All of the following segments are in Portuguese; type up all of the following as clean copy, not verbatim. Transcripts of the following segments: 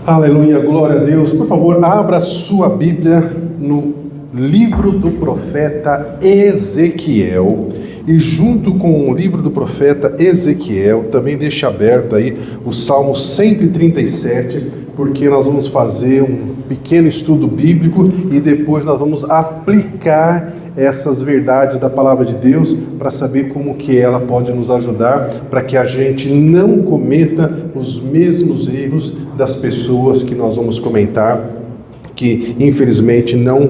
Aleluia, glória a Deus. Por favor, abra sua Bíblia no livro do profeta Ezequiel. E junto com o livro do profeta Ezequiel, também deixe aberto aí o Salmo 137, porque nós vamos fazer um pequeno estudo bíblico e depois nós vamos aplicar essas verdades da palavra de Deus para saber como que ela pode nos ajudar para que a gente não cometa os mesmos erros das pessoas que nós vamos comentar, que infelizmente não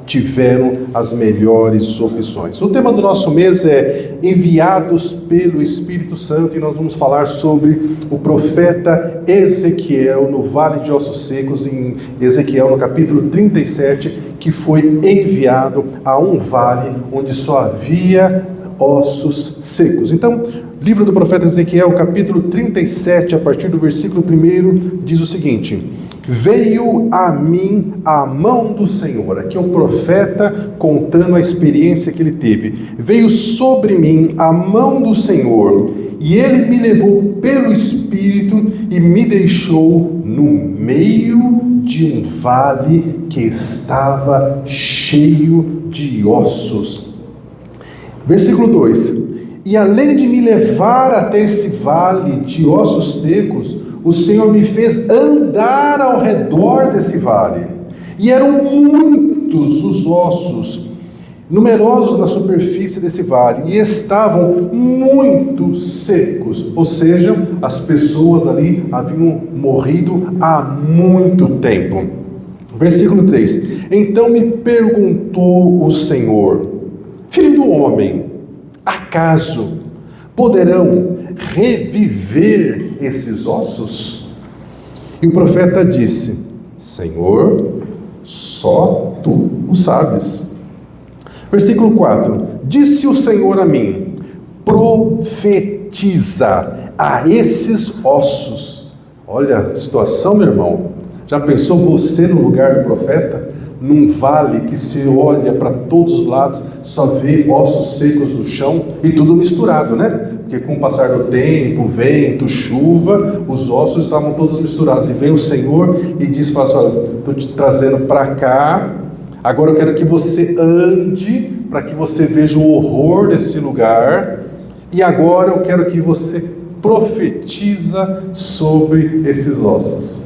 tiveram as melhores opções. O tema do nosso mês é enviados pelo Espírito Santo e nós vamos falar sobre o profeta Ezequiel no Vale de Ossos Secos, em Ezequiel no capítulo 37, que foi enviado a um vale onde só havia ossos secos. Então, livro do profeta Ezequiel, capítulo 37, a partir do versículo 1, diz o seguinte: veio a mim a mão do Senhor. Aqui é o profeta contando a experiência que ele teve. Veio sobre mim a mão do Senhor, e ele me levou pelo Espírito e me deixou no meio de um vale que estava cheio de ossos. Versículo 2: e além de me levar até esse vale de ossos secos, o Senhor me fez andar ao redor desse vale. E eram muitos os ossos, numerosos na superfície desse vale, e estavam muito secos. Ou seja, as pessoas ali haviam morrido há muito tempo. Versículo 3: então me perguntou o Senhor: filho do homem, acaso poderão reviver esses ossos? E o profeta disse: Senhor, só tu o sabes. Versículo 4: disse o Senhor a mim: profetiza a esses ossos. Olha a situação, meu irmão. Já pensou você no lugar do profeta? Num vale que se olha para todos os lados, só vê ossos secos no chão e tudo misturado, né? Porque com o passar do tempo, vento, chuva, os ossos estavam todos misturados. E vem o Senhor e diz: fala assim, olha, estou te trazendo para cá, agora eu quero que você ande, para que você veja o horror desse lugar, e agora eu quero que você profetiza sobre esses ossos.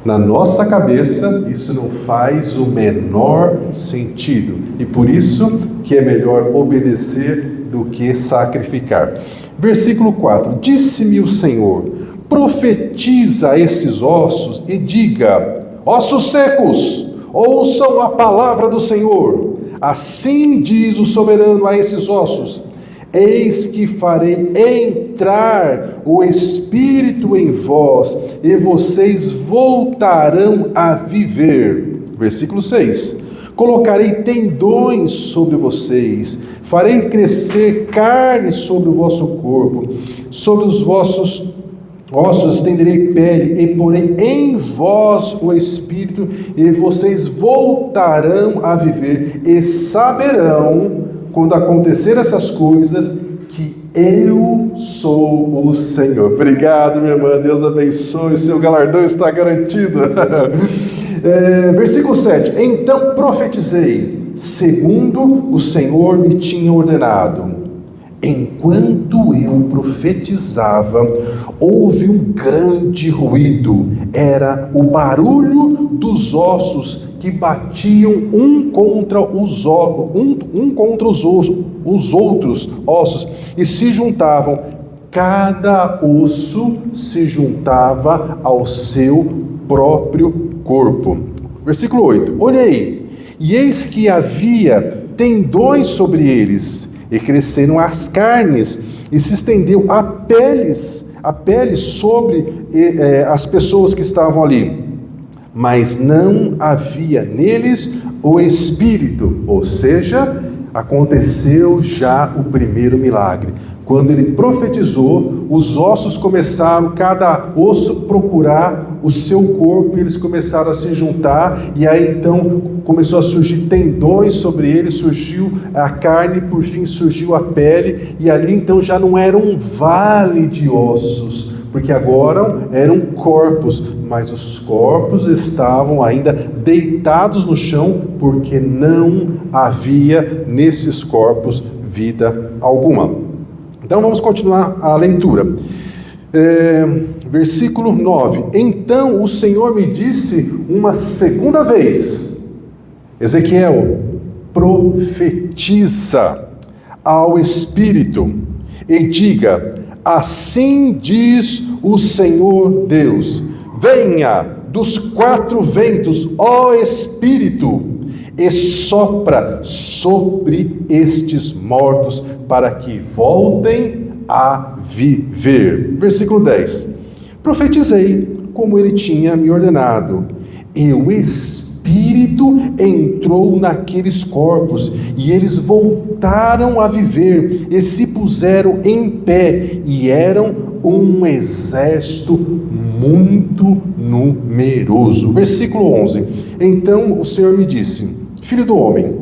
Na nossa cabeça, isso não faz o menor sentido. E por isso que é melhor obedecer do que sacrificar. Versículo 4: disse-me o Senhor: profetiza a esses ossos e diga: ossos secos, ouçam a palavra do Senhor. Assim diz o soberano a esses ossos: eis que farei entrar o Espírito em vós, e vocês voltarão a viver. Versículo 6: colocarei tendões sobre vocês, farei crescer carne sobre o vosso corpo, sobre os vossos ossos estenderei pele, e porei em vós o Espírito, e vocês voltarão a viver, e saberão, quando acontecer essas coisas, que eu sou o Senhor. Obrigado, minha irmã. Deus abençoe. Seu galardão está garantido. Versículo 7: então profetizei, segundo o Senhor me tinha ordenado. Enquanto eu profetizava, houve um grande ruído. Era o barulho dos ossos que batiam um contra os outros ossos e se juntavam. Cada osso se juntava ao seu próprio corpo. Versículo 8: olhei, e eis que havia tendões sobre eles, e cresceram as carnes, e se estendeu a pele sobre as pessoas que estavam ali. Mas não havia neles o Espírito. Ou seja, aconteceu já o primeiro milagre. Quando ele profetizou, os ossos começaram, cada osso procurar o seu corpo, e eles começaram a se juntar, e aí então começou a surgir tendões sobre eles, surgiu a carne, por fim surgiu a pele, e ali então já não era um vale de ossos, porque agora eram corpos, mas os corpos estavam ainda deitados no chão, porque não havia nesses corpos vida alguma. Então vamos continuar a leitura. Versículo 9. Então o Senhor me disse uma segunda vez: Ezequiel, profetiza ao Espírito e diga: assim diz o Senhor Deus, venha dos quatro ventos, ó Espírito, e sopra sobre estes mortos, para que voltem a viver. Versículo 10. Profetizei como ele tinha me ordenado, e o Espírito entrou naqueles corpos, e eles voltaram a viver, e se puseram em pé, e eram um exército muito numeroso. Versículo 11. Então o Senhor me disse: filho do homem,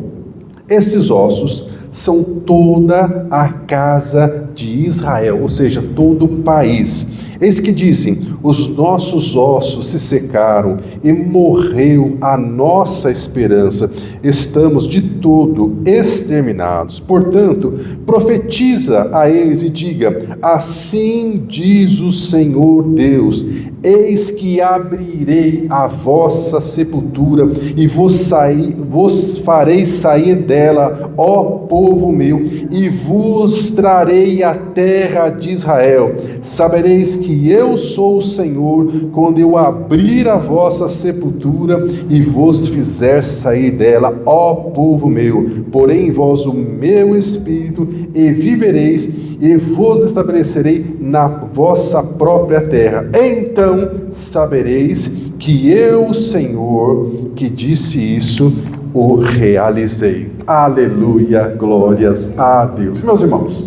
esses ossos são toda a casa de Israel, ou seja, todo o país. Eis que dizem: os nossos ossos se secaram e morreu a nossa esperança, estamos de todo exterminados. Portanto, profetiza a eles e diga: assim diz o Senhor Deus, eis que abrirei a vossa sepultura e vos farei sair dela, ó povo meu, e vos trarei a terra de Israel. Sabereis que eu sou o Senhor, quando eu abrir a vossa sepultura e vos fizer sair dela, ó povo meu. Porém em vós o meu espírito, e vivereis, e vos estabelecerei na vossa própria terra. Então sabereis que eu, Senhor, que disse isso, o realizei. Aleluia, glórias a Deus. Meus irmãos,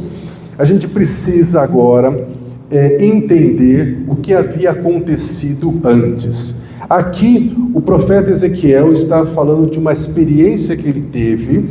a gente precisa agora entender o que havia acontecido antes. Aqui o profeta Ezequiel está falando de uma experiência que ele teve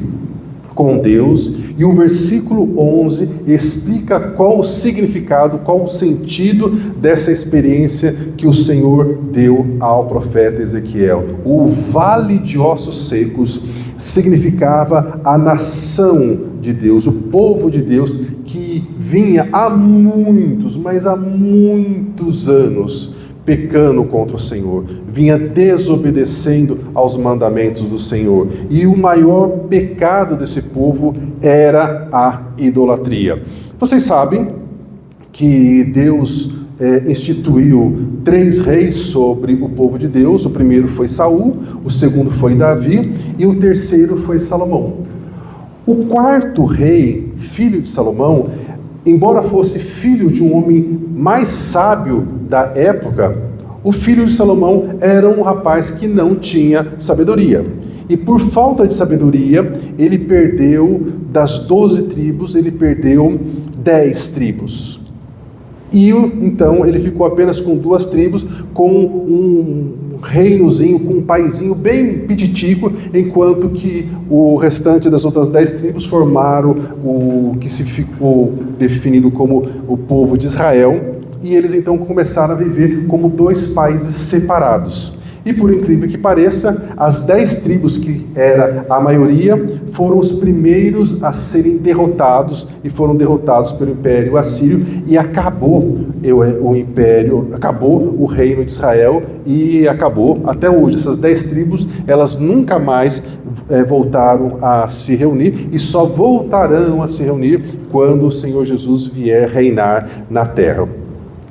com Deus, e o versículo 11 explica qual o significado, qual o sentido dessa experiência que o Senhor deu ao profeta Ezequiel. O vale de ossos secos significava a nação de Deus, o povo de Deus que vinha há muitos, mas há muitos anos pecando contra o Senhor, vinha desobedecendo aos mandamentos do Senhor, e o maior pecado desse povo era a idolatria. Vocês sabem que Deus instituiu 3 reis sobre o povo de Deus. O primeiro foi Saul, o segundo foi Davi, e o terceiro foi Salomão. O quarto rei, filho de Salomão, embora fosse filho de um homem mais sábio da época, o filho de Salomão era um rapaz que não tinha sabedoria. E por falta de sabedoria, ele perdeu das 12 tribos, ele perdeu 10 tribos. E então ele ficou apenas com 2 tribos, com um reinozinho, com um paizinho bem pititico, enquanto que o restante das outras 10 tribos formaram o que se ficou definido como o povo de Israel, e eles então começaram a viver como 2 países separados. E por incrível que pareça, as 10 tribos, que era a maioria, foram os primeiros a serem derrotados, e foram derrotados pelo Império Assírio, e acabou o Império, acabou o reino de Israel, e acabou até hoje. Essas 10 tribos, elas nunca mais voltaram a se reunir, e só voltarão a se reunir quando o Senhor Jesus vier reinar na terra.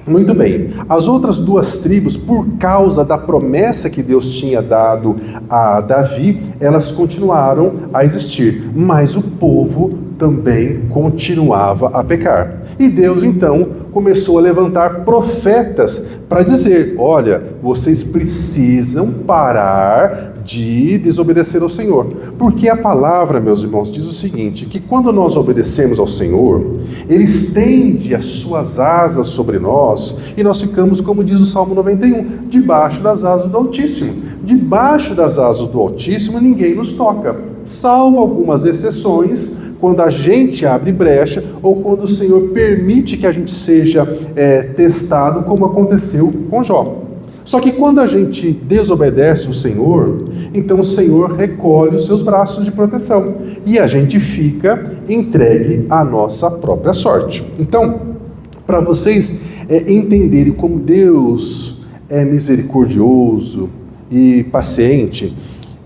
Muito bem, as outras 2 tribos, por causa da promessa que Deus tinha dado a Davi, elas continuaram a existir, mas o povo também continuava a pecar. E Deus então começou a levantar profetas para dizer: olha, vocês precisam parar de desobedecer ao Senhor. Porque a palavra, meus irmãos, diz o seguinte, que quando nós obedecemos ao Senhor, Ele estende as suas asas sobre nós e nós ficamos, como diz o Salmo 91, debaixo das asas do Altíssimo. Debaixo das asas do Altíssimo ninguém nos toca, salvo algumas exceções, quando a gente abre brecha ou quando o Senhor permite que a gente seja testado, como aconteceu com Jó. Só que quando a gente desobedece o Senhor, então o Senhor recolhe os seus braços de proteção e a gente fica entregue à nossa própria sorte. Então, para vocês entenderem como Deus é misericordioso e paciente,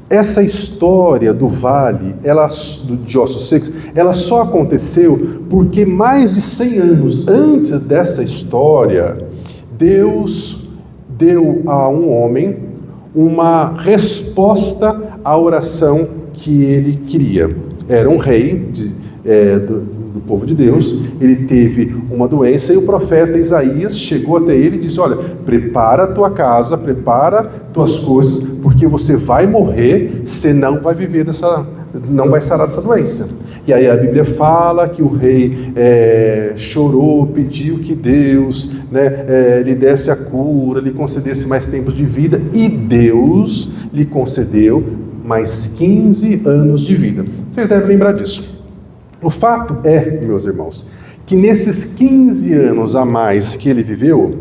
essa história do vale de ossos secos, ela só aconteceu porque mais de 100 anos antes dessa história, Deus deu a um homem uma resposta à oração que ele queria. Era um rei do povo de Deus, ele teve uma doença e o profeta Isaías chegou até ele e disse: olha, prepara a tua casa, prepara tuas coisas, porque você vai morrer, você não vai viver não vai sarar dessa doença. E aí a Bíblia fala que o rei chorou, pediu que Deus lhe desse a cura, lhe concedesse mais tempos de vida, e Deus lhe concedeu mais 15 anos de vida. Vocês devem lembrar disso. O fato é, meus irmãos, que nesses 15 anos a mais que ele viveu,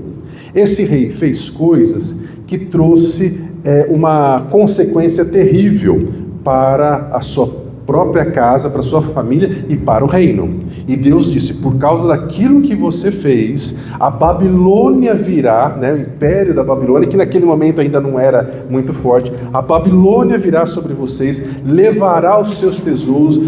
esse rei fez coisas que trouxe uma consequência terrível para a sua própria casa, para a sua família e para o reino. E Deus disse: por causa daquilo que você fez, a Babilônia virá, o império da Babilônia, que naquele momento ainda não era muito forte, a Babilônia virá sobre vocês, levará os seus tesouros,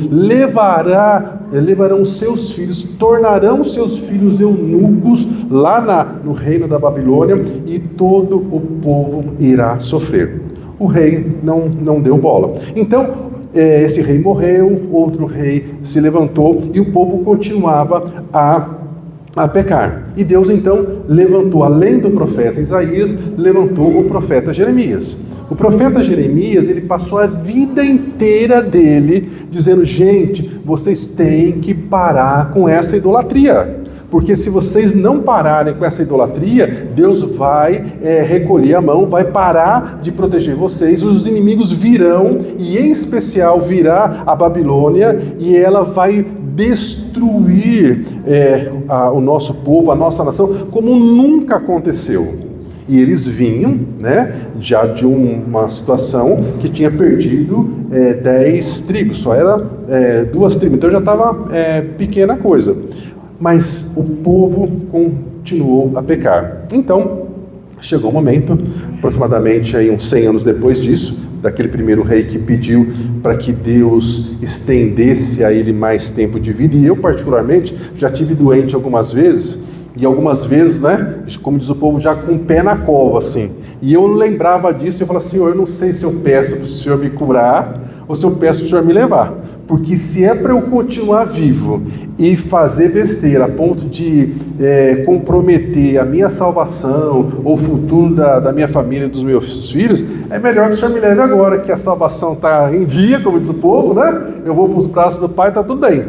levarão os seus filhos, tornarão seus filhos eunucos lá no reino da Babilônia, e todo o povo irá sofrer. O rei não deu bola. Então, esse rei morreu, outro rei se levantou e o povo continuava a pecar. E Deus então levantou, além do profeta Isaías, levantou o profeta Jeremias. O profeta Jeremias, ele passou a vida inteira dele dizendo: gente, vocês têm que parar com essa idolatria. Porque se vocês não pararem com essa idolatria, Deus vai recolher a mão, vai parar de proteger vocês, os inimigos virão, e em especial virá a Babilônia, e ela vai destruir o nosso povo, a nossa nação, como nunca aconteceu. E eles vinham, já de uma situação que tinha perdido 10 tribos, só era 2 tribos, então já estava pequena coisa. Mas o povo continuou a pecar. Então, chegou o momento, aproximadamente aí uns 100 anos depois disso, daquele primeiro rei que pediu para que Deus estendesse a ele mais tempo de vida. E eu, particularmente, já tive doente algumas vezes, e algumas vezes, como diz o povo, já com o pé na cova, assim. E eu lembrava disso e eu falava: Senhor, eu não sei se eu peço para o Senhor me curar ou se eu peço para o Senhor me levar. Porque se é para eu continuar vivo e fazer besteira a ponto de comprometer a minha salvação ou o futuro da minha família e dos meus filhos, é melhor que o Senhor me leve agora, que a salvação está em dia, como diz o povo, eu vou para os braços do Pai, está tudo bem.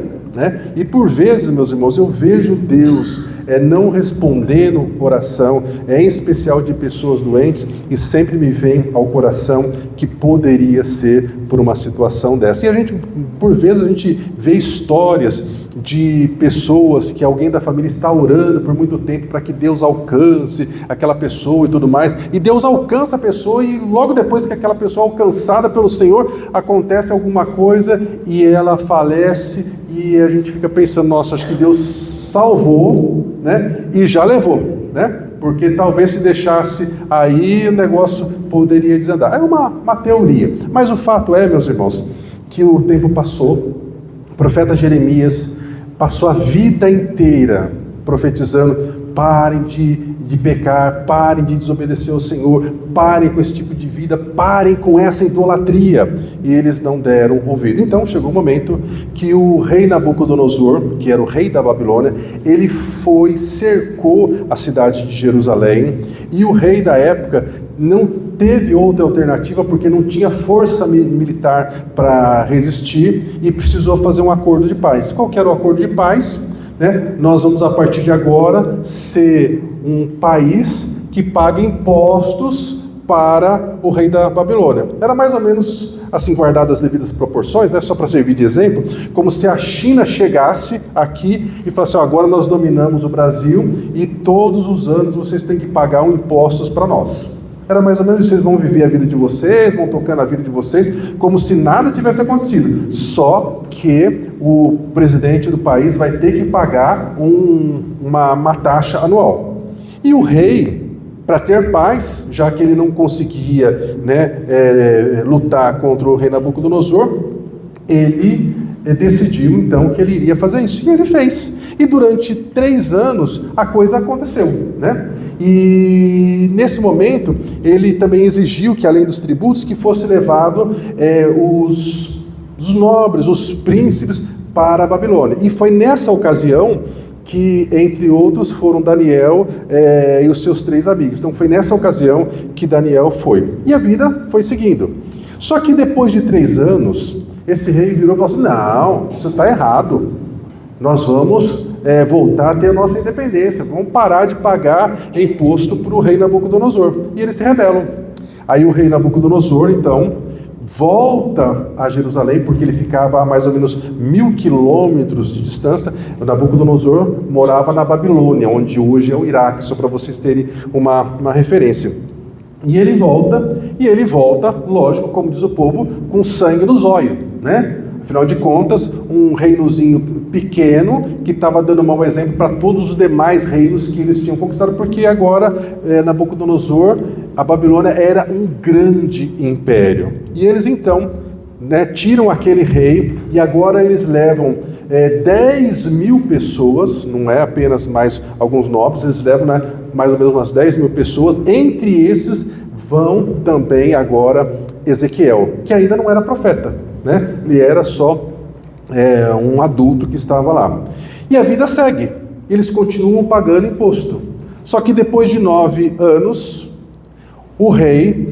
E por vezes, meus irmãos, eu vejo Deus não respondendo oração, em especial de pessoas doentes, e sempre me vem ao coração que poderia ser por uma situação dessa. E por vezes a gente vê histórias de pessoas que alguém da família está orando por muito tempo para que Deus alcance aquela pessoa e tudo mais, e Deus alcança a pessoa, e logo depois que aquela pessoa é alcançada pelo Senhor, acontece alguma coisa e ela falece, e a gente fica pensando: nossa, acho que Deus salvou, e já levou, porque talvez se deixasse aí o negócio poderia desandar. É uma teoria, mas o fato é, meus irmãos, que o tempo passou, o profeta Jeremias passou a vida inteira profetizando parem de pecar, parem de desobedecer ao Senhor, parem com esse tipo de vida, parem com essa idolatria. E eles não deram ouvido. Então chegou o momento que o rei Nabucodonosor, que era o rei da Babilônia, ele cercou a cidade de Jerusalém, e o rei da época não teve outra alternativa, porque não tinha força militar para resistir, e precisou fazer um acordo de paz. Qual que era o acordo de paz? Nós vamos, a partir de agora, ser um país que paga impostos para o rei da Babilônia. Era mais ou menos assim, guardadas as devidas proporções, só para servir de exemplo, como se a China chegasse aqui e falasse: agora nós dominamos o Brasil e todos os anos vocês têm que pagar impostos para nós. Era mais ou menos isso. Vocês vão viver a vida de vocês, vão tocando a vida de vocês, como se nada tivesse acontecido. Só que o presidente do país vai ter que pagar uma taxa anual. E o rei, para ter paz, já que ele não conseguia lutar contra o rei Nabucodonosor, ele decidiu então que ele iria fazer isso, e ele fez. E durante 3 anos a coisa aconteceu, E nesse momento ele também exigiu que, além dos tributos, que fosse levado os nobres, os príncipes para a Babilônia. E foi nessa ocasião que, entre outros, foram Daniel e os seus 3 amigos. Então foi nessa ocasião que Daniel foi. E a vida foi seguindo. Só que depois de 3 anos, esse rei virou e falou assim: não, isso está errado. Nós vamos voltar a ter a nossa independência. Vamos parar de pagar imposto para o rei Nabucodonosor. E eles se rebelam. Aí o rei Nabucodonosor, então, volta a Jerusalém, porque ele ficava a mais ou menos 1000 quilômetros de distância. O Nabucodonosor morava na Babilônia, onde hoje é o Iraque, só para vocês terem uma referência. E ele volta, lógico, como diz o povo, com sangue no zóio, Afinal de contas, um reinozinho pequeno que estava dando mau exemplo para todos os demais reinos que eles tinham conquistado, porque agora Nabucodonosor, a Babilônia era um grande império. E eles então tiram aquele rei, e agora eles levam 10.000 pessoas, não é apenas mais alguns nobres, eles levam mais ou menos umas 10.000 pessoas. Entre esses vão também agora Ezequiel, que ainda não era profeta, ele era só um adulto que estava lá. E a vida segue, eles continuam pagando imposto. Só que depois de 9 anos, o rei,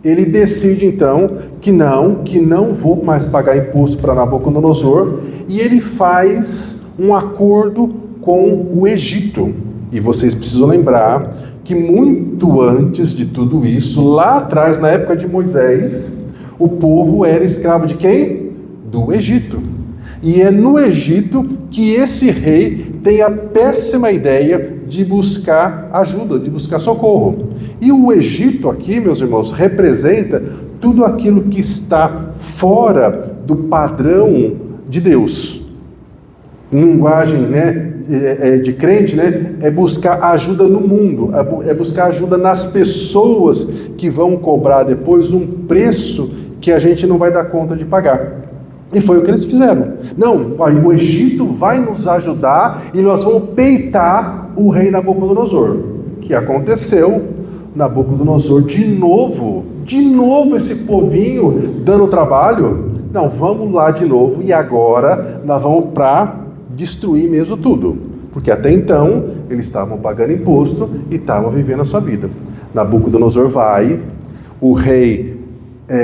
ele decide então que não vou mais pagar imposto para Nabucodonosor, e ele faz um acordo com o Egito. E vocês precisam lembrar que muito antes de tudo isso, lá atrás, na época de Moisés, o povo era escravo de quem? Do Egito. E é no Egito que esse rei tem a péssima ideia de buscar ajuda, de buscar socorro. E o Egito aqui, meus irmãos, representa tudo aquilo que está fora do padrão de Deus. Em linguagem de crente, é buscar ajuda no mundo, é buscar ajuda nas pessoas que vão cobrar depois um preço que a gente não vai dar conta de pagar. E foi o que eles fizeram. Não, o Egito vai nos ajudar e nós vamos peitar o rei Nabucodonosor. O que aconteceu? Nabucodonosor, de novo esse povinho dando trabalho. Não, vamos lá de novo, e agora nós vamos para destruir mesmo tudo. Porque até então eles estavam pagando imposto e estavam vivendo a sua vida. Nabucodonosor vai, o rei...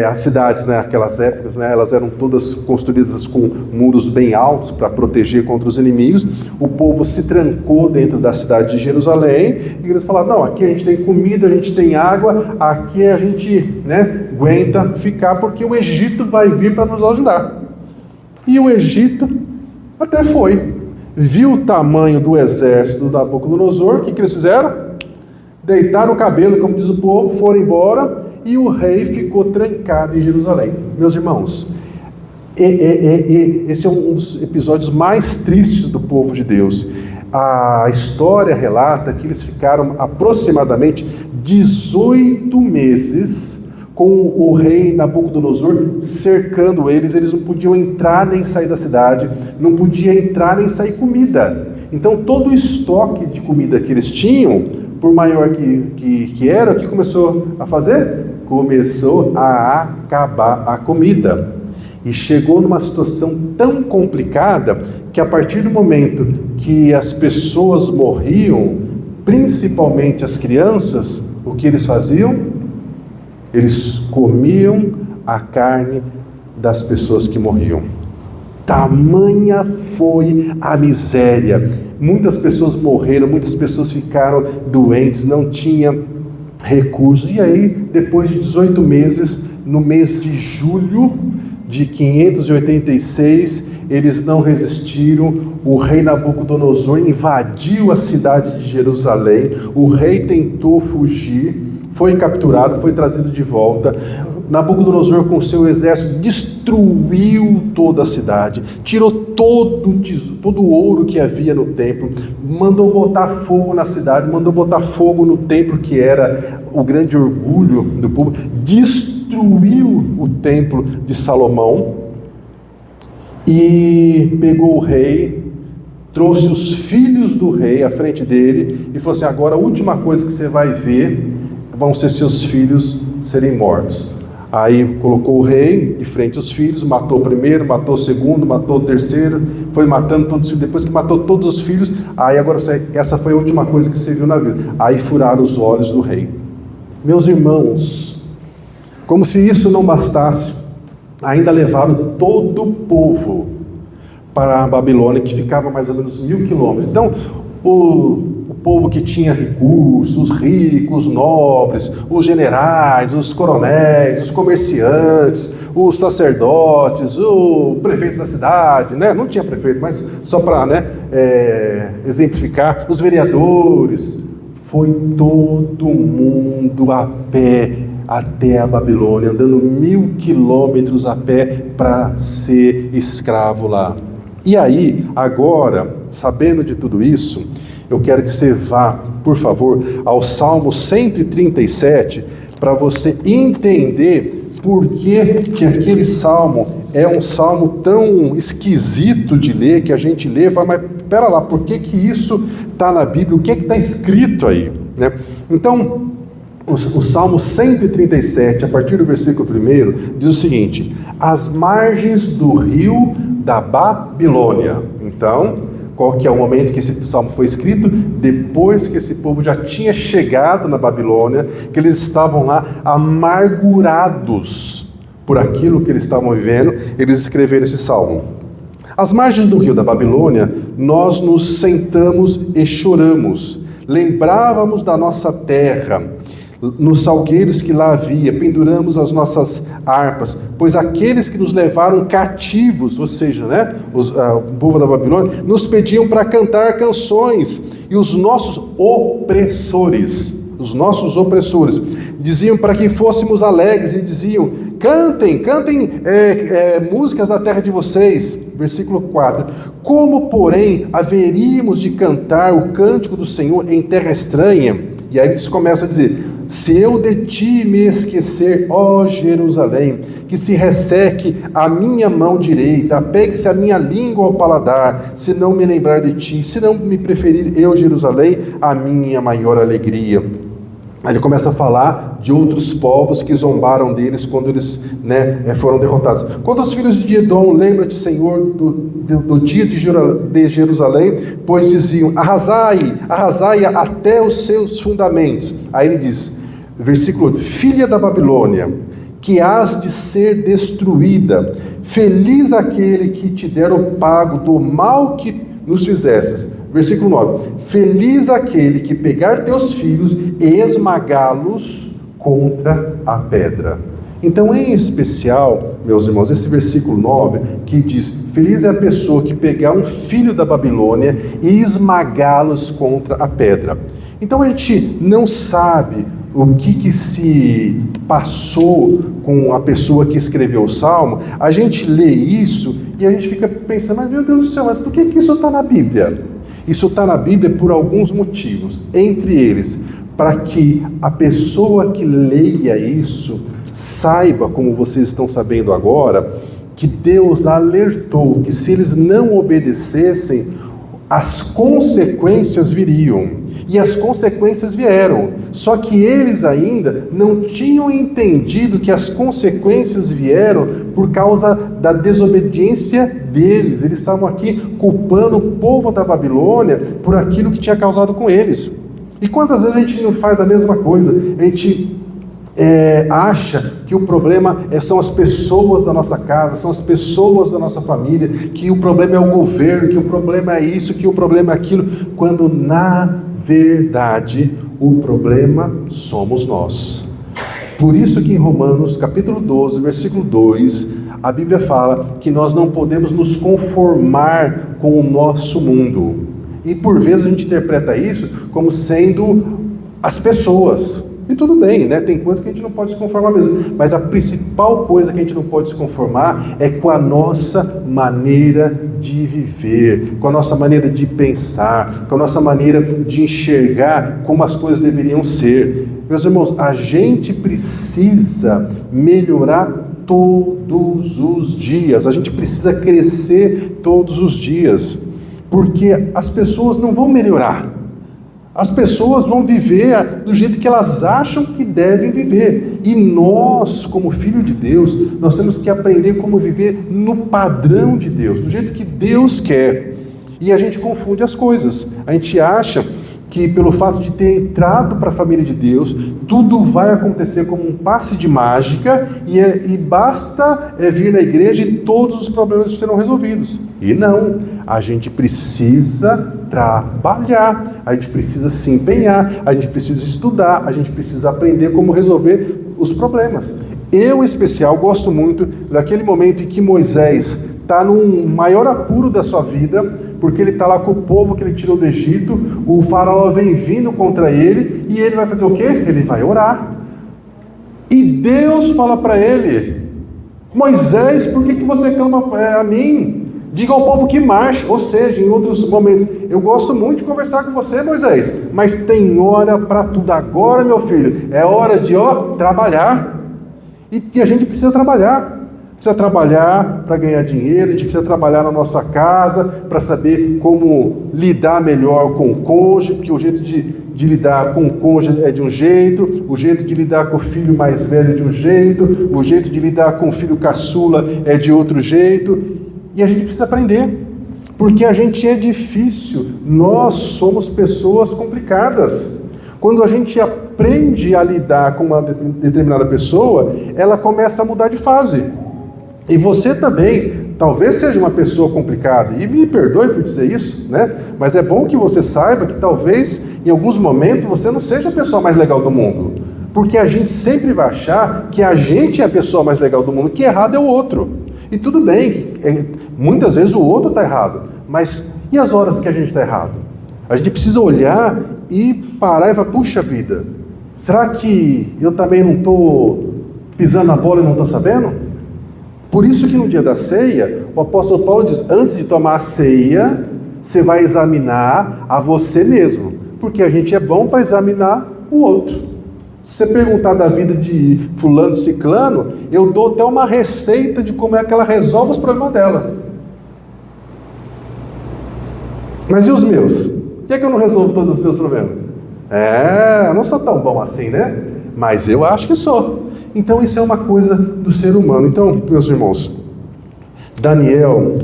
as cidades naquelas épocas, elas eram todas construídas com muros bem altos para proteger contra os inimigos. O povo se trancou dentro da cidade de Jerusalém, e eles falaram: não, aqui a gente tem comida, a gente tem água, aqui a gente aguenta ficar, porque o Egito vai vir para nos ajudar. E o Egito até foi, viu o tamanho do exército do Nabucodonosor. O que eles fizeram? Deitaram o cabelo, como diz o povo, foram embora, e o rei ficou trancado em Jerusalém. Meus irmãos, esse é um dos episódios mais tristes do povo de Deus. A história relata que eles ficaram aproximadamente 18 meses com o rei Nabucodonosor cercando eles. Eles não podiam entrar nem sair da cidade, não podia entrar nem sair comida. Então todo o estoque de comida que eles tinham, por maior que era, o que começou a fazer? Começou a acabar a comida. E chegou numa situação tão complicada que a partir do momento que as pessoas morriam, principalmente as crianças, o que eles faziam? Eles comiam a carne das pessoas que morriam. Tamanha foi a miséria. Muitas pessoas morreram, muitas pessoas ficaram doentes, não tinham recursos. E aí, depois de 18 meses, no mês de julho de 586, eles não resistiram. O rei Nabucodonosor invadiu a cidade de Jerusalém. O rei tentou fugir, foi capturado, foi trazido de volta. Nabucodonosor, com seu exército, destruiu toda a cidade, tirou todo o ouro que havia no templo, mandou botar fogo na cidade, mandou botar fogo no templo, que era o grande orgulho do povo, destruiu o templo de Salomão e pegou o rei, trouxe os filhos do rei à frente dele e falou assim: agora a última coisa que você vai ver vão ser seus filhos serem mortos. Aí colocou o rei de frente aos filhos, matou o primeiro, matou o segundo, matou o terceiro, foi matando todos os filhos. Depois que matou todos os filhos, aí agora essa foi a última coisa que você viu na vida. Aí furaram os olhos do rei. Meus irmãos, como se isso não bastasse, ainda levaram todo o povo para a Babilônia, que ficava mais ou menos 1000 quilômetros. Então, o povo que tinha recursos, os ricos, os nobres, os generais, os coronéis, os comerciantes, os sacerdotes, o prefeito da cidade, né? Não tinha prefeito, mas só para exemplificar, os vereadores, foi todo mundo a pé até a Babilônia, andando 1000 quilômetros a pé para ser escravo lá. E aí, agora, sabendo de tudo isso, eu quero que você vá, por favor, ao Salmo 137, para você entender por que aquele salmo é um salmo tão esquisito de ler, que a gente lê e fala: mas pera lá, por que isso está na Bíblia? O que está escrito aí? Né? Então, o Salmo 137, a partir do versículo 1, diz o seguinte: as margens do rio da Babilônia. Então, qual que é o momento que esse salmo foi escrito? Depois que esse povo já tinha chegado na Babilônia, que eles estavam lá amargurados por aquilo que eles estavam vivendo, eles escreveram esse salmo. Às margens do rio da Babilônia, nós nos sentamos e choramos, lembrávamos da nossa terra, nos salgueiros que lá havia, penduramos as nossas harpas, pois aqueles que nos levaram cativos, ou seja, o povo da Babilônia, nos pediam para cantar canções, e os nossos opressores diziam para que fôssemos alegres, e diziam: cantem músicas da terra de vocês. Versículo 4: como, porém, haveríamos de cantar o cântico do Senhor em terra estranha? E aí eles começam a dizer: se eu de ti me esquecer, ó Jerusalém, que se resseque a minha mão direita, apegue-se a minha língua ao paladar, se não me lembrar de ti, se não me preferir eu, Jerusalém, a minha maior alegria. Aí ele começa a falar de outros povos que zombaram deles quando eles foram derrotados. Quando os filhos de Edom, lembra-te, Senhor, do dia de Jerusalém, pois diziam: arrasai-a até os seus fundamentos. Aí ele diz, versículo 8: filha da Babilônia, que hás de ser destruída, feliz aquele que te der o pago do mal que nos fizestes. Versículo 9: feliz aquele que pegar teus filhos e esmagá-los contra a pedra. Então, em especial, meus irmãos, esse versículo 9, que diz: feliz é a pessoa que pegar um filho da Babilônia e esmagá-los contra a pedra. Então, a gente não sabe o que se passou com a pessoa que escreveu o Salmo. A gente lê isso e a gente fica pensando: mas meu Deus do céu, mas por que isso está na Bíblia? Isso está na Bíblia por alguns motivos, entre eles, para que a pessoa que leia isso saiba, como vocês estão sabendo agora, que Deus alertou que se eles não obedecessem, as consequências viriam. E as consequências vieram. Só que eles ainda não tinham entendido que as consequências vieram por causa da desobediência deles. Eles estavam aqui culpando o povo da Babilônia por aquilo que tinha causado com eles. E quantas vezes a gente não faz a mesma coisa? A gente acha que o problema são as pessoas da nossa casa, são as pessoas da nossa família, que o problema é o governo, que o problema é isso, que o problema é aquilo, quando na verdade o problema somos nós. Por isso que em Romanos capítulo 12, versículo 2, a Bíblia fala que nós não podemos nos conformar com o nosso mundo. E por vezes a gente interpreta isso como sendo as pessoas. E tudo bem, né? Tem coisa que a gente não pode se conformar mesmo. Mas a principal coisa que a gente não pode se conformar é com a nossa maneira de viver, com a nossa maneira de pensar, com a nossa maneira de enxergar como as coisas deveriam ser. Meus irmãos, a gente precisa melhorar todos os dias. A gente precisa crescer todos os dias. Porque as pessoas não vão melhorar. As pessoas vão viver do jeito que elas acham que devem viver. E nós, como filho de Deus, nós temos que aprender como viver no padrão de Deus, do jeito que Deus quer. E a gente confunde as coisas. A gente acha que pelo fato de ter entrado para a família de Deus, tudo vai acontecer como um passe de mágica e basta vir na igreja e todos os problemas serão resolvidos. E não, a gente precisa trabalhar, a gente precisa se empenhar, a gente precisa estudar, a gente precisa aprender como resolver os problemas. Eu, em especial, gosto muito daquele momento em que Moisés está no maior apuro da sua vida, porque ele está lá com o povo que ele tirou do Egito, o faraó vem vindo contra ele, e ele vai fazer o quê? Ele vai orar. E Deus fala para ele: Moisés, por que você clama a mim? Diga ao povo que marche. Ou seja, em outros momentos, eu gosto muito de conversar com você, Moisés, mas tem hora para tudo. Agora, meu filho, é hora de trabalhar. E a gente precisa trabalhar. Precisa trabalhar para ganhar dinheiro, a gente precisa trabalhar na nossa casa para saber como lidar melhor com o cônjuge, porque o jeito de lidar com o cônjuge é de um jeito, o jeito de lidar com o filho mais velho é de um jeito, o jeito de lidar com o filho caçula é de outro jeito, e a gente precisa aprender, porque a gente é difícil, nós somos pessoas complicadas. Quando a gente aprende a lidar com uma determinada pessoa, ela começa a mudar de fase. E você também, talvez seja uma pessoa complicada, e me perdoe por dizer isso, né? Mas é bom que você saiba que talvez, em alguns momentos, você não seja a pessoa mais legal do mundo. Porque a gente sempre vai achar que a gente é a pessoa mais legal do mundo, que errado é o outro. E tudo bem, muitas vezes o outro está errado, mas e as horas que a gente está errado? A gente precisa olhar e parar e falar: puxa vida, será que eu também não estou pisando na bola e não estou sabendo? Por isso que no dia da ceia, o apóstolo Paulo diz: antes de tomar a ceia, você vai examinar a você mesmo, porque a gente é bom para examinar o outro. Se você perguntar da vida de fulano, de ciclano, eu dou até uma receita de como é que ela resolve os problemas dela. Mas e os meus? Por que é que eu não resolvo todos os meus problemas? Eu não sou tão bom assim, né? Mas eu acho que sou. Então isso é uma coisa do ser humano. Então, meus irmãos, Daniel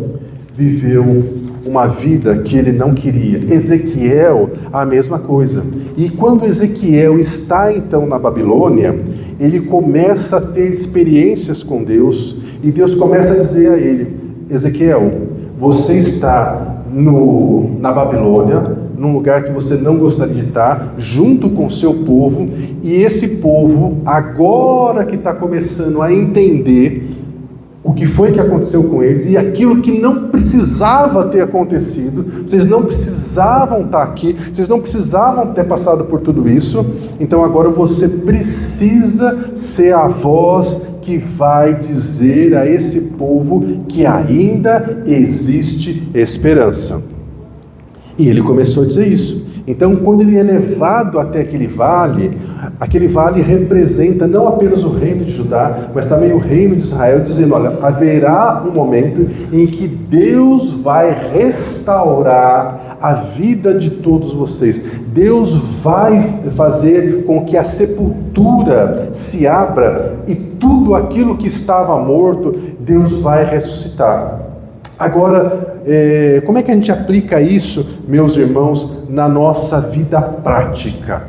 viveu uma vida que ele não queria. Ezequiel, a mesma coisa. E quando Ezequiel está então na Babilônia, ele começa a ter experiências com Deus, e Deus começa a dizer a ele: Ezequiel, você está na Babilônia, num lugar que você não gostaria de estar, junto com o seu povo, e esse povo, agora que está começando a entender o que foi que aconteceu com eles, e aquilo que não precisava ter acontecido, vocês não precisavam estar aqui, vocês não precisavam ter passado por tudo isso, então agora você precisa ser a voz que vai dizer a esse povo que ainda existe esperança. E ele começou a dizer isso. Então, quando ele é levado até aquele vale representa não apenas o reino de Judá, mas também o reino de Israel, dizendo, olha, haverá um momento em que Deus vai restaurar a vida de todos vocês. Deus vai fazer com que a sepultura se abra e tudo aquilo que estava morto, Deus vai ressuscitar. Agora, como é que a gente aplica isso, meus irmãos, na nossa vida prática?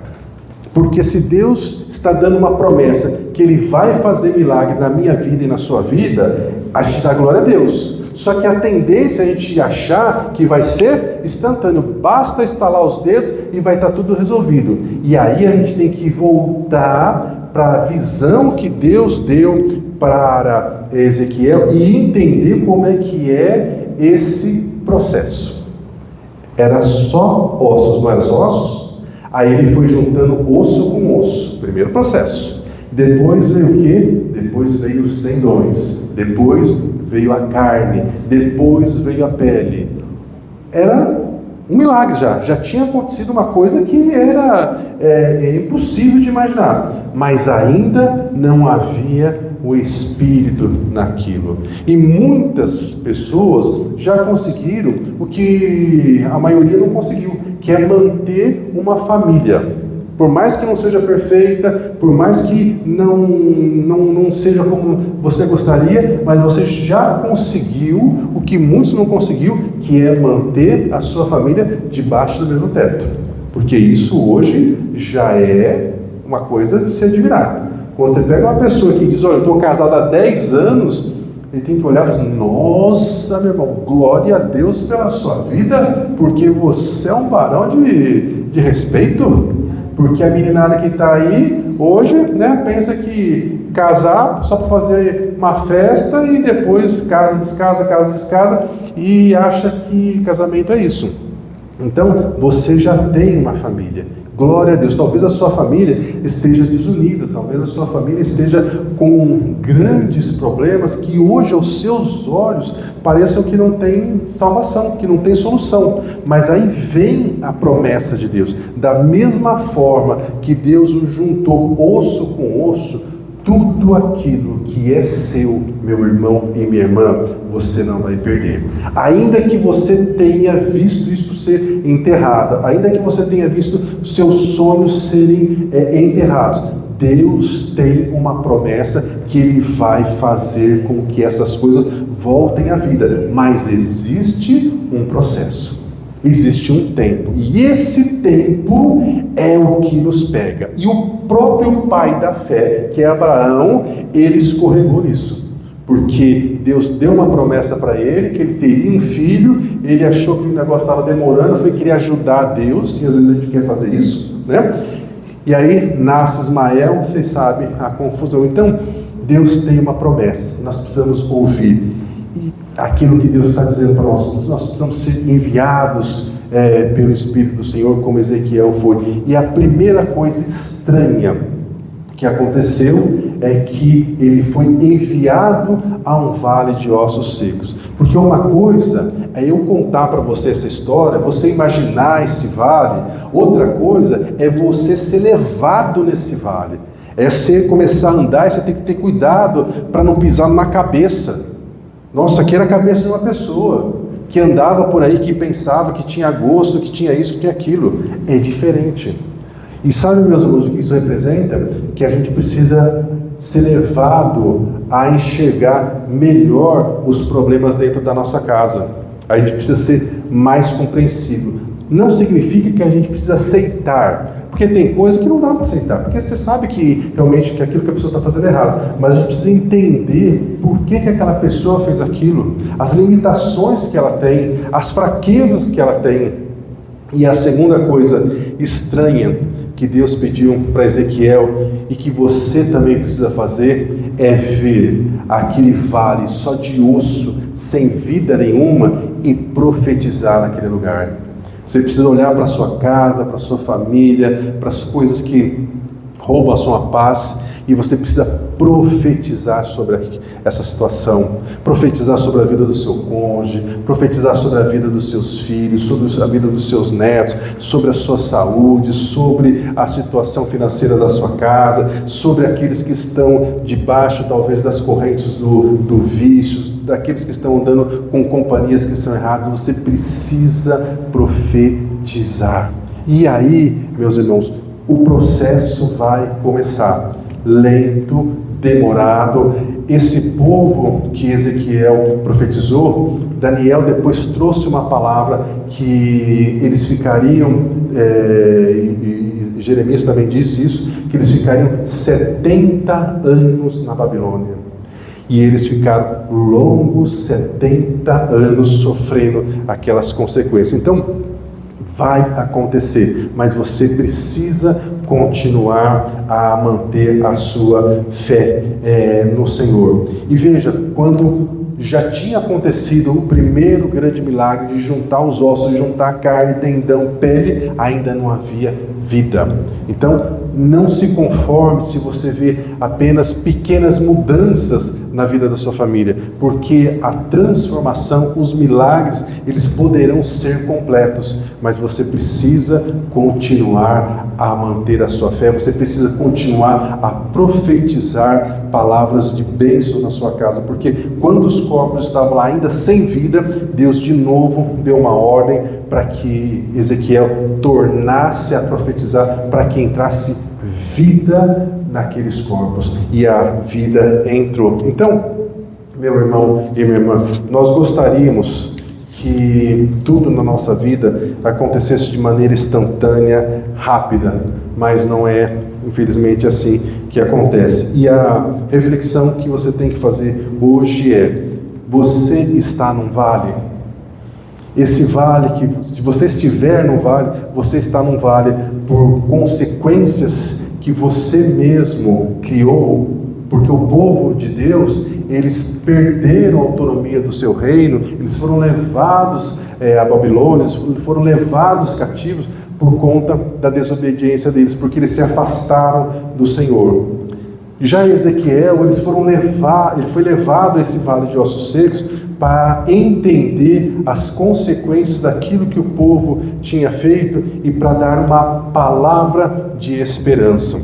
Porque se Deus está dando uma promessa que Ele vai fazer milagre na minha vida e na sua vida, a gente dá glória a Deus. Só que a tendência é a gente achar que vai ser instantâneo, basta estalar os dedos e vai estar tudo resolvido. E aí a gente tem que voltar para a visão que Deus deu para Ezequiel e entender como é que é esse processo. Era só ossos, não era só ossos? Aí ele foi juntando osso com osso, primeiro processo. Depois veio o quê? Depois veio os tendões, depois veio a carne, depois veio a pele. Era um milagre já tinha acontecido uma coisa que era impossível de imaginar, mas ainda não havia o Espírito naquilo. E muitas pessoas já conseguiram o que a maioria não conseguiu, que é manter uma família. Por mais que não seja perfeita, por mais que não seja como você gostaria, mas você já conseguiu o que muitos não conseguiu, que é manter a sua família debaixo do mesmo teto. Porque isso hoje já é uma coisa de se admirar. Quando você pega uma pessoa que diz, olha, eu estou casado há 10 anos, ele tem que olhar e falar assim, nossa, meu irmão, glória a Deus pela sua vida, porque você é um varão de respeito. Porque a meninada que está aí hoje, né, pensa que casar só para fazer uma festa e depois casa, descasa e acha que casamento é isso. Então, você já tem uma família. Glória a Deus. Talvez a sua família esteja desunida, talvez a sua família esteja com grandes problemas que hoje aos seus olhos pareçam que não tem salvação, que não tem solução. Mas aí vem a promessa de Deus. Da mesma forma que Deus juntou osso com osso, tudo aquilo que é seu, meu irmão e minha irmã, você não vai perder. Ainda que você tenha visto isso ser enterrado, ainda que você tenha visto seus sonhos serem enterrados, Deus tem uma promessa que Ele vai fazer com que essas coisas voltem à vida. Mas existe um processo. Existe um tempo, e esse tempo é o que nos pega. E o próprio pai da fé, que é Abraão, ele escorregou nisso. Porque Deus deu uma promessa para ele, que ele teria um filho, ele achou que o negócio estava demorando, foi querer ajudar a Deus, e às vezes a gente quer fazer isso, né? E aí nasce Ismael, vocês sabem a confusão. Então, Deus tem uma promessa, nós precisamos ouvir. Aquilo que Deus está dizendo para nós, nós precisamos ser enviados pelo Espírito do Senhor, como Ezequiel foi. E a primeira coisa estranha que aconteceu é que ele foi enviado a um vale de ossos secos. Porque uma coisa é eu contar para você essa história, você imaginar esse vale, outra coisa é você ser levado nesse vale. É você começar a andar e você tem que ter cuidado para não pisar numa cabeça. Nossa, aqui era a cabeça de uma pessoa que andava por aí, que pensava que tinha gosto, que tinha isso, que tinha aquilo. É diferente. E sabe, meus irmãos, o que isso representa? Que a gente precisa ser levado a enxergar melhor os problemas dentro da nossa casa. A gente precisa ser mais compreensível. Não significa que a gente precisa aceitar, porque tem coisa que não dá para aceitar, porque você sabe que realmente que aquilo que a pessoa está fazendo é errado, mas a gente precisa entender por que aquela pessoa fez aquilo, as limitações que ela tem, as fraquezas que ela tem. E a segunda coisa estranha que Deus pediu para Ezequiel e que você também precisa fazer é ver aquele vale só de osso, sem vida nenhuma, e profetizar naquele lugar. Você precisa olhar para a sua casa, para a sua família, para as coisas que roubam a sua paz, e você precisa profetizar sobre essa situação, profetizar sobre a vida do seu cônjuge, profetizar sobre a vida dos seus filhos, sobre a vida dos seus netos, sobre a sua saúde, sobre a situação financeira da sua casa, sobre aqueles que estão debaixo talvez das correntes do vício, daqueles que estão andando com companhias que são erradas. Você precisa profetizar. E aí, meus irmãos, o processo vai começar. Lento, demorado. Esse povo que Ezequiel profetizou, Daniel depois trouxe uma palavra que eles ficariam, e Jeremias também disse isso, que eles ficariam 70 anos na Babilônia. E eles ficaram longos 70 anos sofrendo aquelas consequências. Então, vai acontecer, mas você precisa continuar a manter a sua fé no Senhor. E veja, quando já tinha acontecido o primeiro grande milagre de juntar os ossos, juntar carne, tendão, pele, ainda não havia vida. Então, não se conforme se você vê apenas pequenas mudanças na vida da sua família, porque a transformação, os milagres, eles poderão ser completos, mas você precisa continuar a manter a sua fé, você precisa continuar a profetizar palavras de bênção na sua casa, porque quando os corpos estavam lá ainda sem vida, Deus de novo deu uma ordem para que Ezequiel tornasse a profetizar, para que entrasse vida naqueles corpos, e a vida entrou. Então, meu irmão e minha irmã, nós gostaríamos que tudo na nossa vida acontecesse de maneira instantânea, rápida, mas não é, infelizmente, assim que acontece. E a reflexão que você tem que fazer hoje é: você está num vale? Esse vale, que se você estiver num vale, você está num vale por consequências que você mesmo criou, porque o povo de Deus, eles perderam a autonomia do seu reino, eles foram levados a Babilônia, eles foram levados cativos por conta da desobediência deles, porque eles se afastaram do Senhor. Já Ezequiel, ele foi levado a esse vale de ossos secos para entender as consequências daquilo que o povo tinha feito e para dar uma palavra de esperança.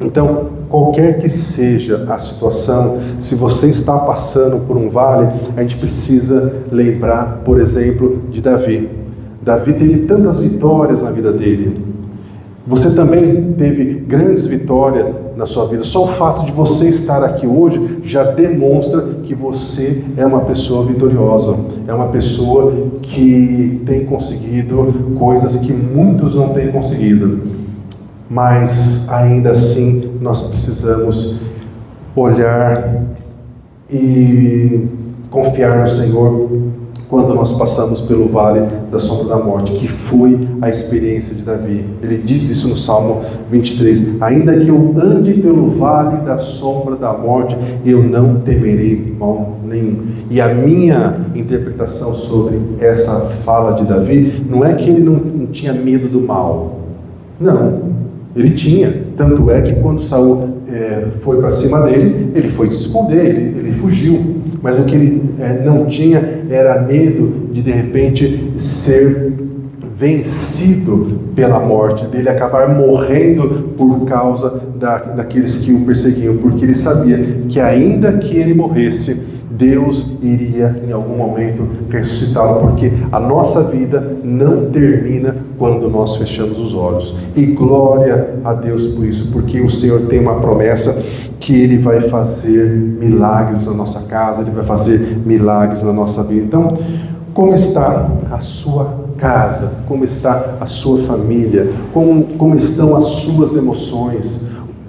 Então, qualquer que seja a situação, se você está passando por um vale, a gente precisa lembrar, por exemplo, de Davi. Davi teve tantas vitórias na vida dele. Você também teve grandes vitórias na sua vida. Só o fato de você estar aqui hoje já demonstra que você é uma pessoa vitoriosa. É uma pessoa que tem conseguido coisas que muitos não têm conseguido. Mas ainda assim nós precisamos olhar e confiar no Senhor quando nós passamos pelo vale da sombra da morte, que foi a experiência de Davi. Ele diz isso no Salmo 23, ainda que eu ande pelo vale da sombra da morte, eu não temerei mal nenhum. E a minha interpretação sobre essa fala de Davi, não é que ele não tinha medo do mal, não, ele tinha, tanto é que quando Saul foi para cima dele, ele foi se esconder, ele fugiu. Mas o que ele não tinha era medo de repente ser vencido pela morte, dele acabar morrendo por causa daqueles que o perseguiam, porque ele sabia que ainda que ele morresse, Deus iria em algum momento ressuscitá-lo, porque a nossa vida não termina quando nós fechamos os olhos. E glória a Deus por isso, porque o Senhor tem uma promessa que Ele vai fazer milagres na nossa casa, Ele vai fazer milagres na nossa vida. Então, como está a sua casa? Como está a sua família? Como estão as suas emoções?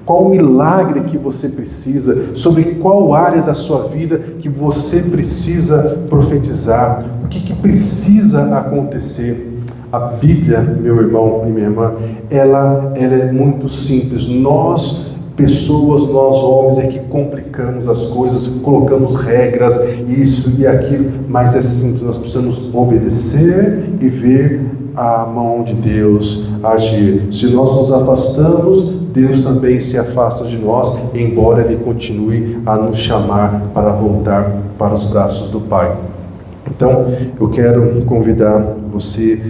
Qual o milagre que você precisa? Sobre qual área da sua vida que você precisa profetizar? O que precisa acontecer? A Bíblia, meu irmão e minha irmã, ela é muito simples. Nós, pessoas, nós homens, é que complicamos as coisas, colocamos regras, isso e aquilo, mas é simples. Nós precisamos obedecer e ver a mão de Deus agir. Se nós nos afastamos, Deus também se afasta de nós, embora Ele continue a nos chamar para voltar para os braços do Pai. Então, eu quero convidar você,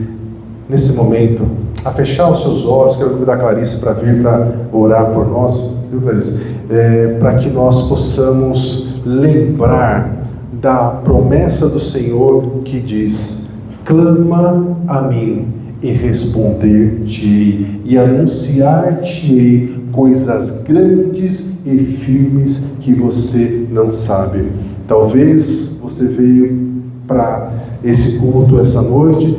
nesse momento, a fechar os seus olhos. Quero convidar a Clarice para vir para orar por nós, viu, Clarice? Para que nós possamos lembrar da promessa do Senhor que diz: clama a mim e responder-te-ei, e anunciar-te-ei coisas grandes e firmes que você não sabe. Talvez você veio para esse culto essa noite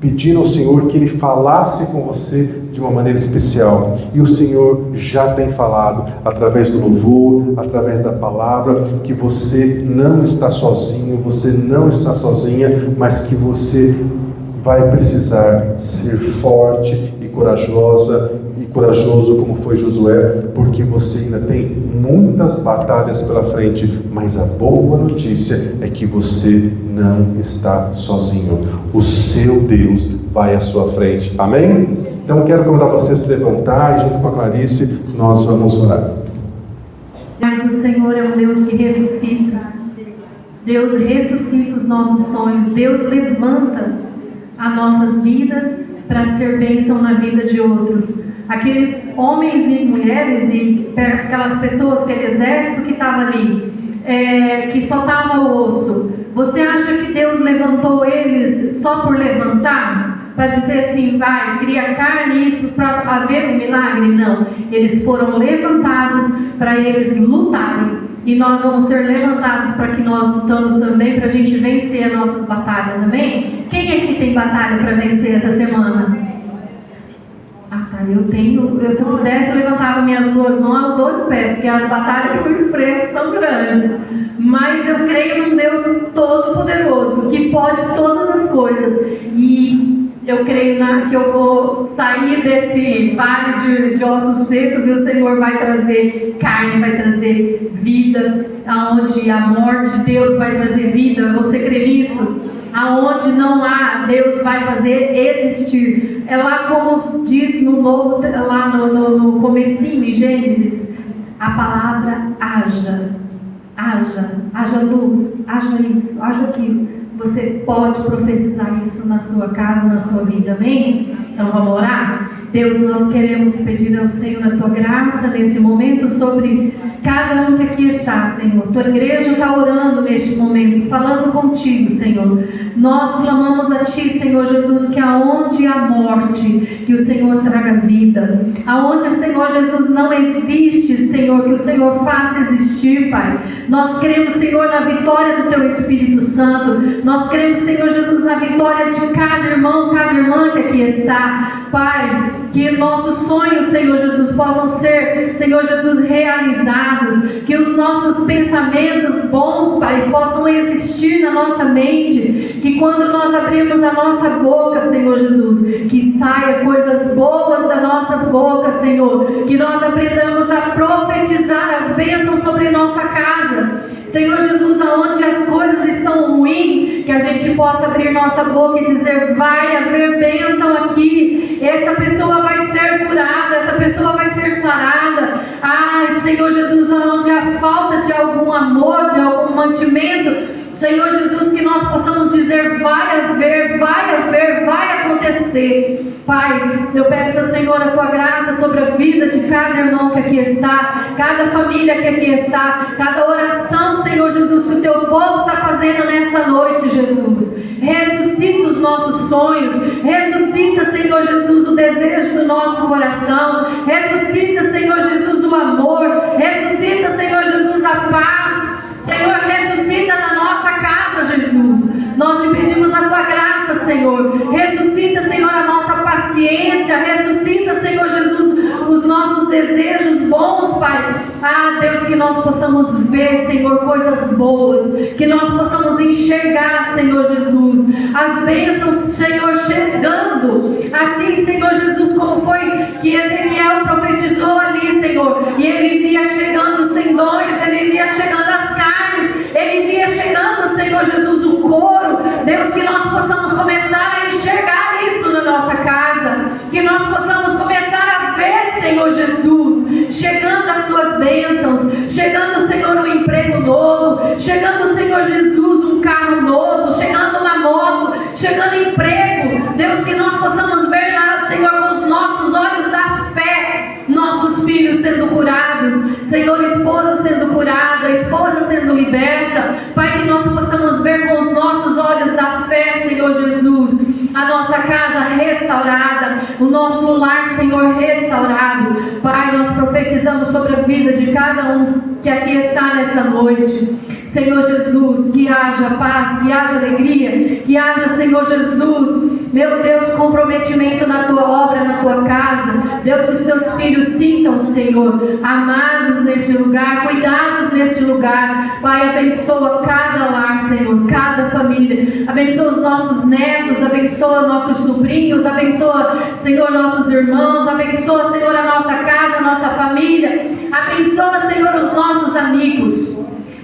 pedindo ao Senhor que Ele falasse com você de uma maneira especial, e o Senhor já tem falado através do louvor, através da palavra, que você não está sozinho, você não está sozinha, mas que você vai precisar ser forte e corajoso como foi Josué, porque você ainda tem muitas batalhas pela frente, mas a boa notícia é que você não está sozinho. O seu Deus vai à sua frente. Amém? Então quero convidar você a se levantar, e junto com a Clarice nós vamos orar. Mas o Senhor é um Deus que ressuscita. Deus ressuscita os nossos sonhos. Deus levanta as nossas vidas para ser bênção na vida de outros. Aqueles homens e mulheres e aquelas pessoas, aquele exército que estava ali, que só estava o osso. Você acha que Deus levantou eles só por levantar? Para dizer assim, vai, cria carne, isso para haver um milagre? Não. Eles foram levantados para eles lutarem. E nós vamos ser levantados para que nós lutamos também, para a gente vencer as nossas batalhas, amém? Quem aqui tem batalha para vencer essa semana? Ah, tá, se eu pudesse, eu levantava minhas duas mãos, os dois pés, porque as batalhas que eu enfrento são grandes. Mas eu creio num Deus todo-poderoso, que pode todas as coisas. E eu creio que eu vou sair desse vale de ossos secos, e o Senhor vai trazer carne, vai trazer vida. Aonde a morte, Deus vai trazer vida. Você crê nisso? Aonde não há, Deus vai fazer existir. É lá como diz no Novo, lá no comecinho, em Gênesis, a palavra haja luz, haja isso, haja aquilo. Você pode profetizar isso na sua casa, na sua vida, amém? Então vamos orar? Deus, nós queremos pedir ao Senhor a Tua graça nesse momento sobre cada um que aqui está, Senhor. Tua igreja está orando neste momento, falando contigo, Senhor. Nós clamamos a Ti, Senhor Jesus, que aonde há morte, que o Senhor traga vida. Aonde, Senhor Jesus, não existe, Senhor, que o Senhor faça existir, Pai. Nós queremos, Senhor, na vitória do Teu Espírito Santo. Nós queremos, Senhor Jesus, na vitória de cada irmão, cada irmã que aqui está, Pai. Que nossos sonhos, Senhor Jesus, possam ser, Senhor Jesus, realizados. Que os nossos pensamentos bons, Pai, possam existir na nossa mente. Que quando nós abrirmos a nossa boca, Senhor Jesus, que saia coisas boas das nossas bocas, Senhor. Que nós aprendamos a profetizar as bênçãos sobre nossa casa. Senhor Jesus, aonde as coisas estão ruins, que a gente possa abrir nossa boca e dizer: vai haver bênção aqui, essa pessoa vai ser curada, essa pessoa vai ser sarada. Ai, Senhor Jesus, aonde há falta de algum amor, de algum mantimento, Senhor Jesus, que nós possamos dizer: vai haver, vai acontecer. Pai, eu peço ao Senhor a Tua graça sobre a vida de cada irmão que aqui está, cada família que aqui está, cada oração, Senhor Jesus, que o Teu povo está fazendo nesta noite, Jesus. Ressuscita os nossos sonhos, ressuscita, Senhor Jesus, o desejo do nosso coração, ressuscita, Senhor Jesus, o amor, ressuscita, Senhor Jesus, a paz. Senhor, ressuscita na nossa casa, Jesus. Nós te pedimos a Tua graça, Senhor. Ressuscita, Senhor, a nossa paciência. Ressuscita, Senhor Jesus, os nossos desejos bons, Pai. Ah, Deus, que nós possamos ver, Senhor, coisas boas. Que nós possamos enxergar, Senhor Jesus, as bênçãos, Senhor, chegando. Assim, Senhor Jesus, como foi que Ezequiel profetizou ali, Senhor. E ele via chegando os tendões, ele via chegando as carnes, ele via chegando, Senhor Jesus, o couro. Deus, que nós possamos começar a enxergar isso na nossa casa. Que nós possamos começar a ver, Senhor Jesus, um emprego novo, chegando, Senhor Jesus, um carro novo, chegando uma moto, chegando emprego. Deus, que nós possamos ver lá, Senhor, com os nossos olhos da fé, nossos filhos sendo curados, Senhor, esposa sendo curada, esposa sendo liberta. Pai, que nós possamos ver com os nossos olhos da fé, Senhor Jesus, a nossa casa restaurada, o nosso lar, Senhor, restaurado. Pai, nós profetizamos sobre a vida de cada um que aqui está nessa noite, Senhor Jesus, que haja paz, que haja alegria, que haja, Senhor Jesus, meu Deus, comprometimento na tua obra, na tua casa. Deus, que os teus filhos sintam, Senhor, amados neste lugar, cuidados neste lugar. Pai, abençoa cada lar, Senhor, cada família. Abençoa os nossos netos, abençoa nossos sobrinhos, abençoa, Senhor, nossos irmãos, abençoa, Senhor, a nossa casa, a nossa família. Abençoa, Senhor, os nossos amigos.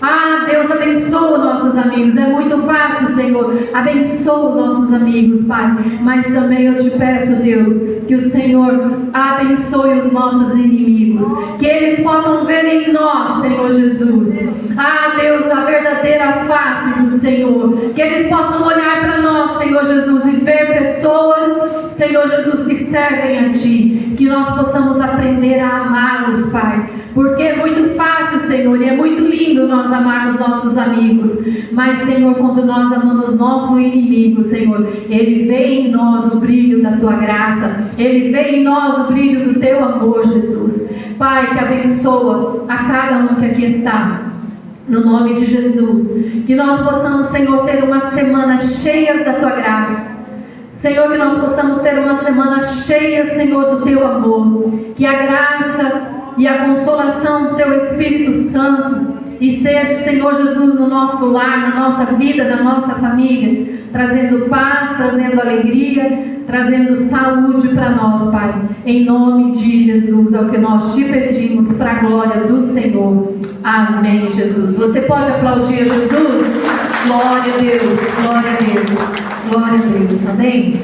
Ah, Deus, abençoa nossos amigos. É muito fácil, Senhor. Abençoa nossos amigos, Pai. Mas também eu te peço, Deus, que o Senhor abençoe os nossos inimigos. Que eles possam ver em nós, Senhor Jesus, ah, Deus, a verdadeira face do Senhor. Que eles possam olhar para nós, Senhor Jesus, e ver pessoas, Senhor Jesus, que servem a Ti. Que nós possamos aprender a amá-los, Pai. Porque é muito fácil, Senhor, e é muito lindo nós amarmos nossos amigos. Mas, Senhor, quando nós amamos nosso inimigo, Senhor, ele vê em nós o brilho da Tua graça. Ele vê em nós o brilho do Teu amor, Jesus. Pai, que abençoa a cada um que aqui está, no nome de Jesus. Que nós possamos, Senhor, ter uma semana cheia da Tua graça. Senhor, que nós possamos ter uma semana cheia, Senhor, do Teu amor. Que a graça e a consolação do Teu Espírito Santo esteja, Senhor Jesus, no nosso lar, na nossa vida, na nossa família, trazendo paz, trazendo alegria, trazendo saúde para nós, Pai. Em nome de Jesus é o que nós te pedimos, para a glória do Senhor. Amém, Jesus. Você pode aplaudir a Jesus? Glória a Deus, glória a Deus, glória a Deus. Amém?